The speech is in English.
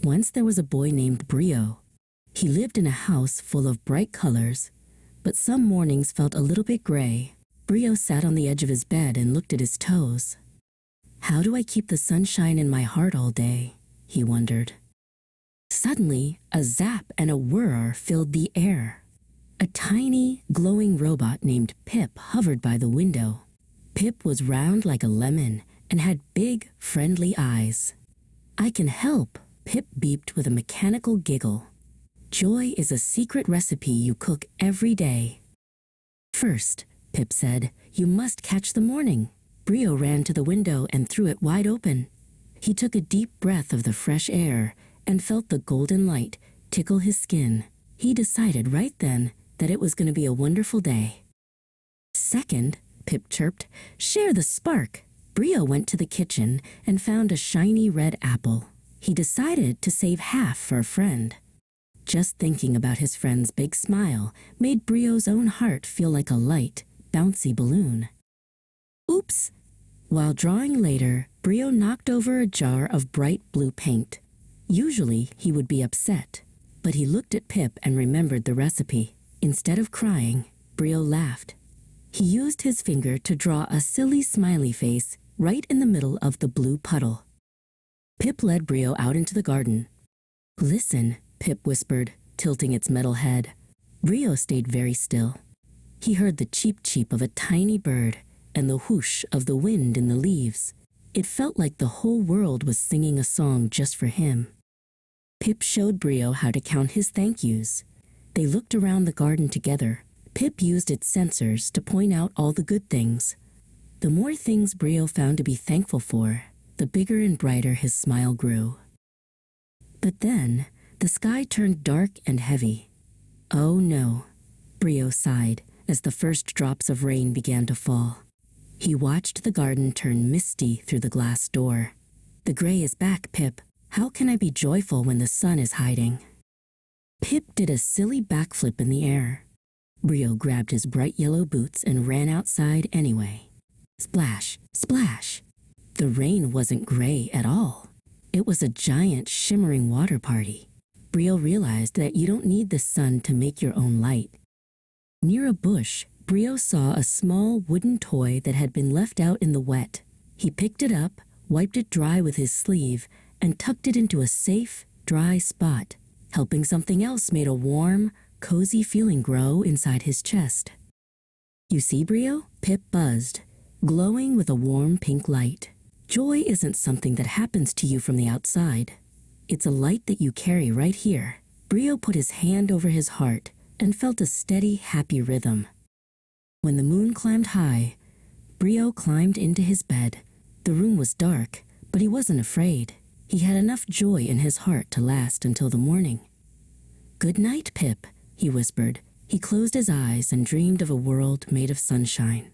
Once there was a boy named Brio. He lived in a house full of bright colors, but some mornings felt a little bit gray. Brio sat on the edge of his bed and looked at his toes. How do I keep the sunshine in my heart all day? He wondered. Suddenly, a zap and a whir filled the air. A tiny, glowing robot named Pip hovered by the window. Pip was round like a lemon and had big, friendly eyes. I can help, Pip beeped with a mechanical giggle. Joy is a secret recipe you cook every day. First, Pip said, you must catch the morning. Brio ran to the window and threw it wide open. He took a deep breath of the fresh air and felt the golden light tickle his skin. He decided right then that it was going to be a wonderful day. Second, Pip chirped, share the spark. Brio went to the kitchen and found a shiny red apple. He decided to save half for a friend. Just thinking about his friend's big smile made Brio's own heart feel like a light, bouncy balloon. Oops! While drawing later, Brio knocked over a jar of bright blue paint. Usually, he would be upset, but he looked at Pip and remembered the recipe. Instead of crying, Brio laughed. He used his finger to draw a silly smiley face right in the middle of the blue puddle. Pip led Brio out into the garden. Listen, Pip whispered, tilting its metal head. Brio stayed very still. He heard the cheep-cheep of a tiny bird and the whoosh of the wind in the leaves. It felt like the whole world was singing a song just for him. Pip showed Brio how to count his thank yous. They looked around the garden together. Pip used its sensors to point out all the good things. The more things Brio found to be thankful for, the bigger and brighter his smile grew. But then, the sky turned dark and heavy. Oh no, Brio sighed as the first drops of rain began to fall. He watched the garden turn misty through the glass door. The gray is back, Pip. How can I be joyful when the sun is hiding? Pip did a silly backflip in the air. Brio grabbed his bright yellow boots and ran outside anyway. Splash, splash. The rain wasn't gray at all. It was a giant shimmering water party. Brio realized that you don't need the sun to make your own light. Near a bush, Brio saw a small wooden toy that had been left out in the wet. He picked it up, wiped it dry with his sleeve, and tucked it into a safe, dry spot. Helping something else made a warm, cozy feeling grow inside his chest. You see, Brio? Pip buzzed, glowing with a warm pink light. Joy isn't something that happens to you from the outside. It's a light that you carry right here. Brio put his hand over his heart and felt a steady, happy rhythm. When the moon climbed high, Brio climbed into his bed. The room was dark, but he wasn't afraid. He had enough joy in his heart to last until the morning. Good night, Pip, he whispered. He closed his eyes and dreamed of a world made of sunshine.